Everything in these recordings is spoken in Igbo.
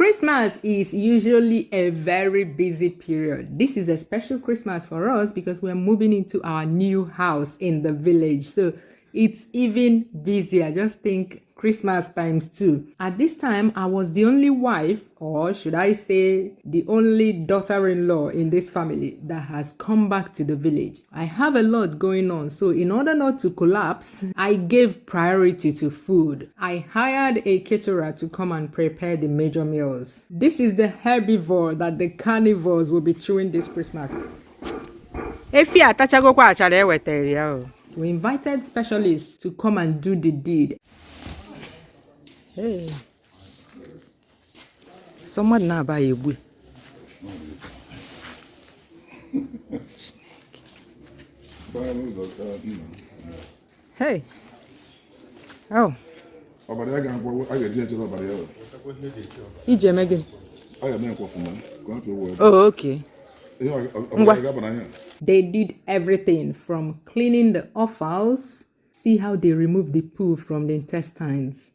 Christmas is usually a very busy period. This is a special Christmas for us because we're moving into our new house in the village. So it's even busier. Just think Christmas times 2. At this time, I was the only wife, or should I say the only daughter-in-law in this family that has come back to the village. I have a lot going on, so in order not to collapse, I gave priority to food. I hired a caterer to come and prepare the major meals. This is the herbivore that the carnivores will be chewing this Christmas. We invited specialists to come and do the deed. Hey. Someone now buy a bull. Hey. Oh. Oh, okay. They did everything from cleaning the offals. See how they remove the poo from the intestines.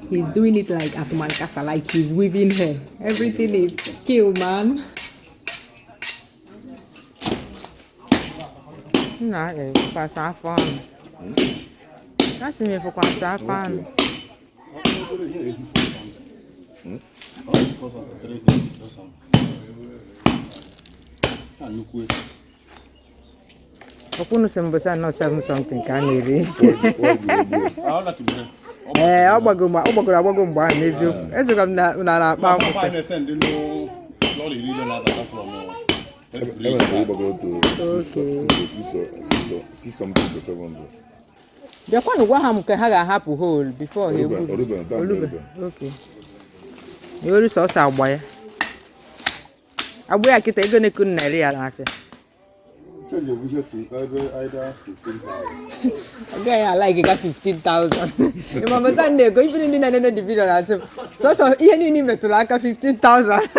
He's doing it like at Mankasa, like he's weaving hair. Everything is skill, man. That's me for Kwasafan. Open Sembosa no 7 something can you read? The one who ham can have a happy hole before he would. Okay. You already saw some boy. I wear a kit going to couldn't realize it. Okay, I like it got 15,000. If I'm a Sunday, go even in another division. I said, so you need me to like a 15,000.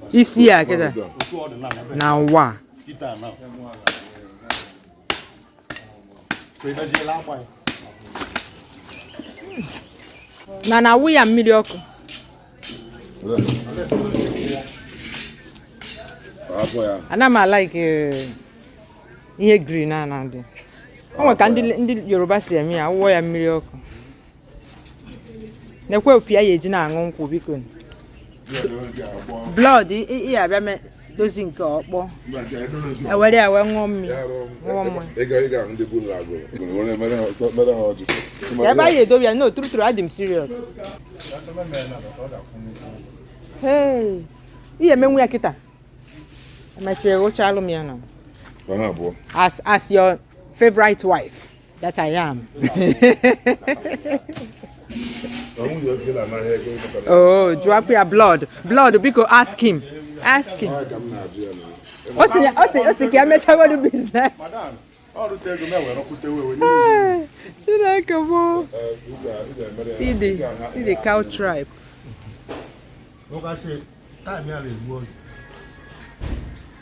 This year, now what? Nana, we are mediocre. And I'm like here green and oh, can't Yoruba say me, I wear a mediocre. Nekwe pia ye jina ngonko biko. Blood I doesn't go up. I wear I won't me. No, true, I'm serious. Hey, yeah, men we are kita. As your favorite wife, that I am. Oh, drop your blood, because ask him. Ask him. What's the camera business? See the cow tribe.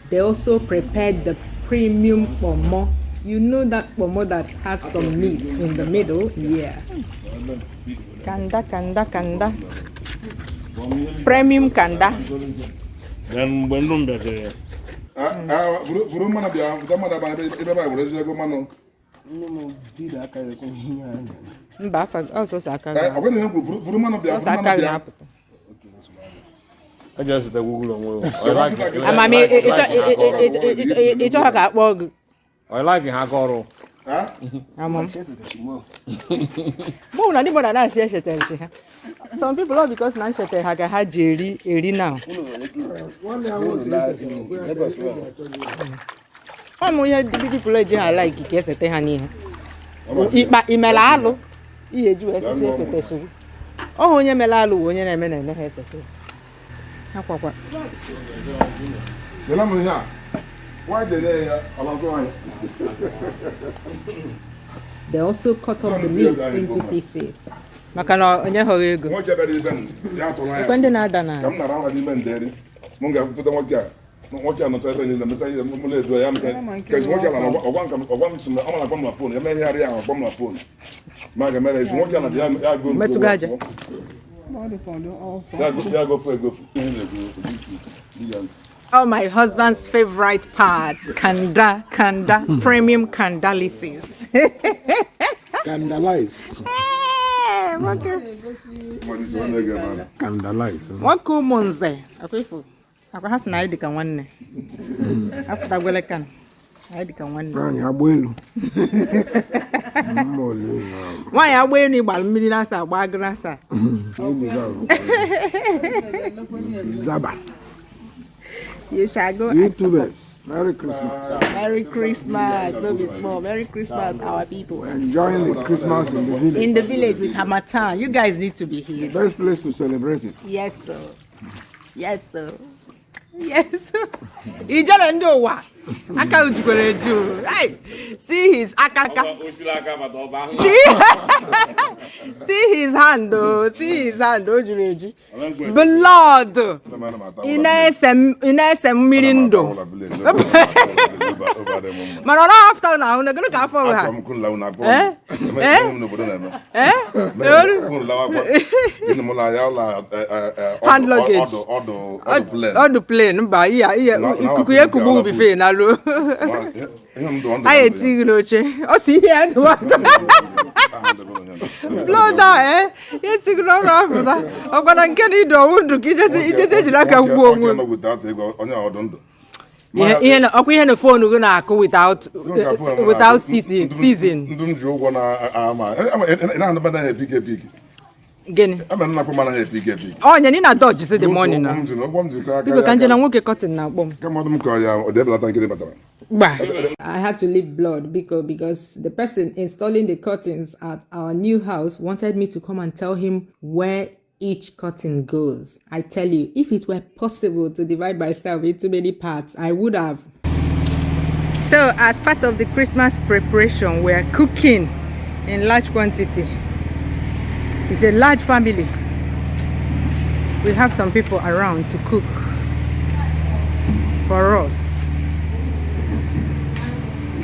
They also prepared the premium pomo. You know that pomo that has some meat in the middle? Yeah. Kanda. Premium kanda. Dan bandung dari. Burung mana biar kita mana boleh jago mana? Tidak kayak kuningan. Mbak, also saka. Apa ni burung mana biar? Saka I just the Google. I like it. Hakoro. Some people love because now shete ha jeri eri now. Omo ye people I like ke sete ha ni. Ipa imela alu. Iye ju ese fete so. Oh onye mela alu onye na eme na he sete. Aqua. The lemon here. Why did they allow? They also cut up the meat into pieces. Makana onye horego. What you better than ya to line. Kwende na dana. Come na around the men there. Munga put them what ya. What you not telling them the mule do ya me. Cuz what you na ogwan some amana kom na phone. Ya me yare ya kom na phone. Maga mere is what you na ya go. Metugaje. Ya go for go. Oh, my husband's favorite part, kanda, premium candalysis. Scandalized. Scandalized. What cool monze? Ako has na idika one. After gwelekan. Idika one. Rani abuelo. Why abuelo ni balmini nasa bagrasa? Zaba. You shall go. YouTubers, Merry Christmas. Merry Christmas. Don't be small. Merry Christmas, our people. Enjoying the Christmas in the village. In the village with Hamatan. You guys need to be here. Best place to celebrate it. Yes, sir. Yes, sir. Yes, sir. You just know what? Aka ujikwere ju. Hey, see his akaka. See his hand, though. See his hand, ojureju. Blood. Inese mirindo. Man, after now, we're gonna go for her. Hand luggage. All the plane. But yeah, kukuye kubu bi fe na lo. Aye tigroche. O si here to what? Blood yes igno na afuda. Ogwana nke ni do wundu ki je jira ka gbo onwe. Ihe na okwu ihe na phone go na akụ without season. Ndum ji ụgwọ na ama. Na ndo bana big. Gini. I'm not going to big. Oh, you need a dodge the morning now. People can just walk a cotton now. Come on, I had to leave blood because the person installing the curtains at our new house wanted me to come and tell him where each curtain goes. I tell you, if it were possible to divide myself into many parts, I would have. So, as part of the Christmas preparation, we're cooking in large quantity. It's a large family. We have some people around to cook for us.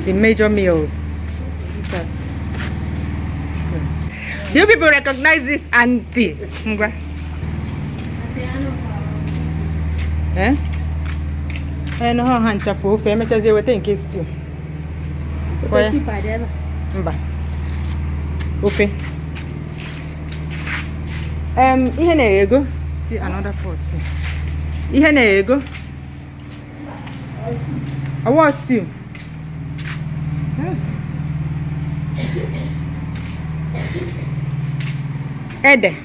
The major meals. That's good. Do you people recognize this auntie? Eh? And her hand chafu fe me chaze we think is too. Mba. Okay. Ihe na-ego. See another pot. Ihe na-ego. I want stew. Ede.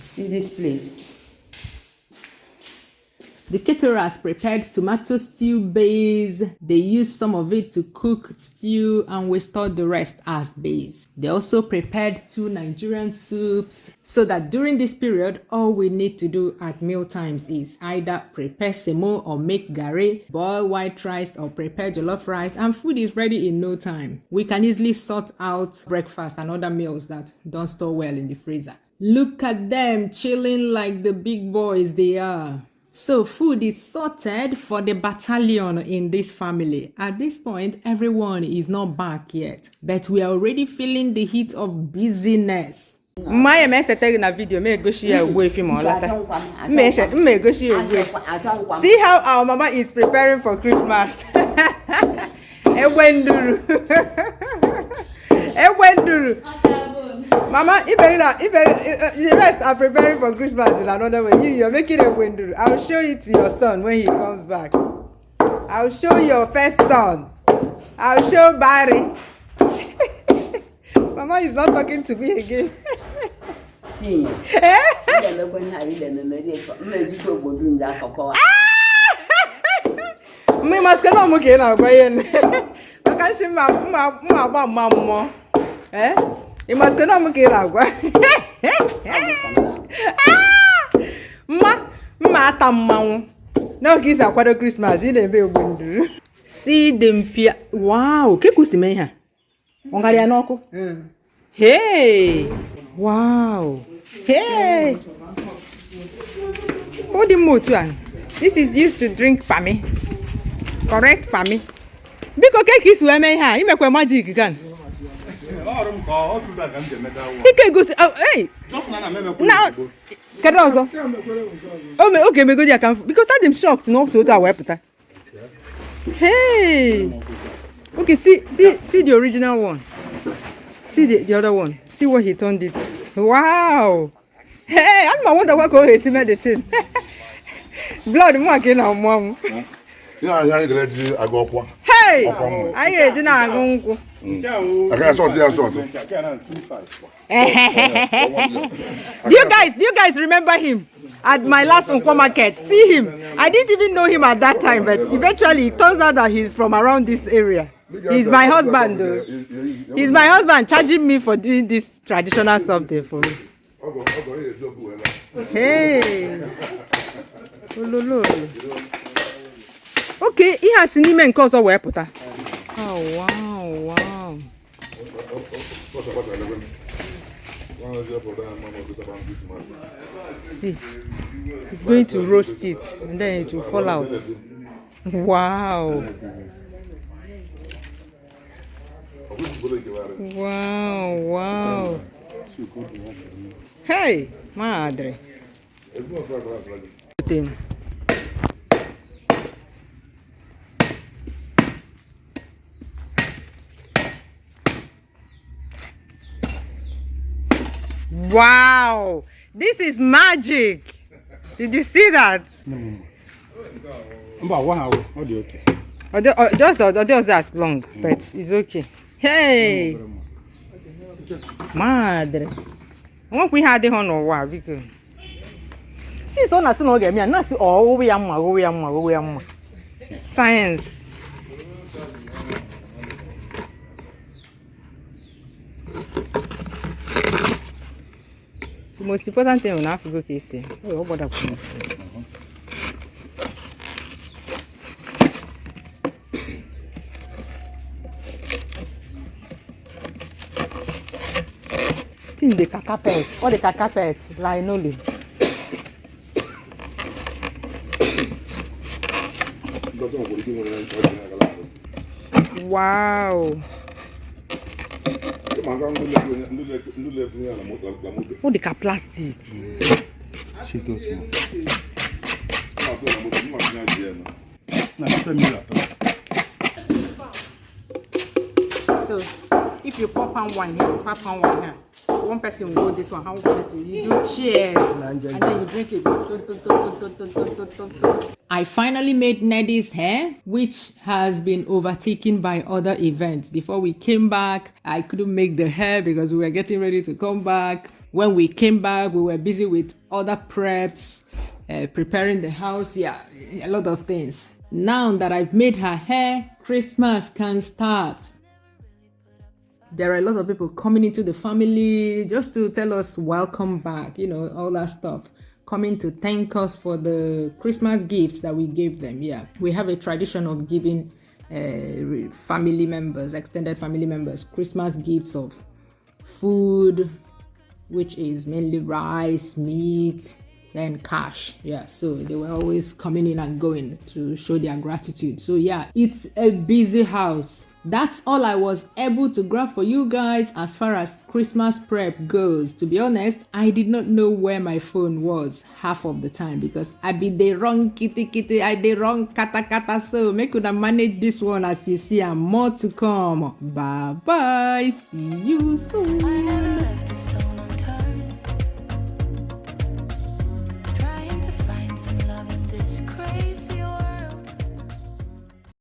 See this place. The caterers prepared tomato stew base. They used some of it to cook stew and we stored the rest as base. They also prepared 2 Nigerian soups so that during this period, all we need to do at meal times is either prepare semo or make gare, boil white rice or prepare jollof rice, and food is ready in no time. We can easily sort out breakfast and other meals that don't store well in the freezer. Look at them chilling like the big boys they are. So food is sorted for the battalion in this family. At this point, everyone is not back yet, but we are already feeling the heat of busyness. My message taking a video, may go share away from all that. May go share away. See how our mama is preparing for Christmas. Ewenduru. Mama, if the rest are preparing for Christmas in another way, you're making a winduru. I'll show it to your son when he comes back. I'll show your first son. I'll show Barry. Mama is not talking to me again. Me must go okay now, Brian. Because she ma eh? You must go now, Ma tamau. No kiss a Christmas. See them pia. Wow, kekusi ha. Ongalia noko. Hey. Wow. Hey. What the motuan? This is used to drink pami. Correct pami. Because cake is where me ha. You make magic can. He can go. Hey. Now. Can also. Oh, okay, me go there. Because I'm shocked. No, so that weapon. Hey. Okay, see the original one. See the other one. See what he turned it. Wow. Hey, I'm wonder what go he made the thing. Blood mark in our mom. Yeah, I go up one. Hey, I hear you now. I can't sort it out. Do you guys remember him at my last Unko market? See him. I didn't even know him at that time, but eventually it turns out that he's from around this area. He's my husband though. He's my husband charging me for doing this traditional something for me. Hey. Okay, he has seen him cause of where put. Oh wow. See, he's going to roast it and then it will fall out. Wow. Wow. Hey, madre. Wow, this is magic. Did you see that? Just as long, but it's okay. Hey, madre. What we had the honor wow because see so na so get me na see oh we am science. The most important thing on Africa is oh what about in the carpet, or the carpet, linoleum. Wow. Oh, the plastic. So, if you pop on one here, one person will go this one, how person you do cheers and then you drink it. I finally made Neddy's hair, which has been overtaken by other events. Before we came back, I couldn't make the hair because we were getting ready to come back. When we came back, we were busy with other preps, preparing the house, a lot of things. Now that I've made her hair, Christmas can start. There are a lot of people coming into the family just to tell us welcome back, all that stuff. Coming to thank us for the Christmas gifts that we gave them. Yeah, we have a tradition of giving family members, extended family members, Christmas gifts of food, which is mainly rice, meat, then cash. Yeah, so they were always coming in and going to show their gratitude. So yeah, it's a busy house. That's all I was able to grab for you guys as far as Christmas prep goes. To be honest, I did not know where my phone was half of the time because I be the wrong kitty, I the wrong kata. So make could I manage this one as you see and more to come. Bye bye. See you soon.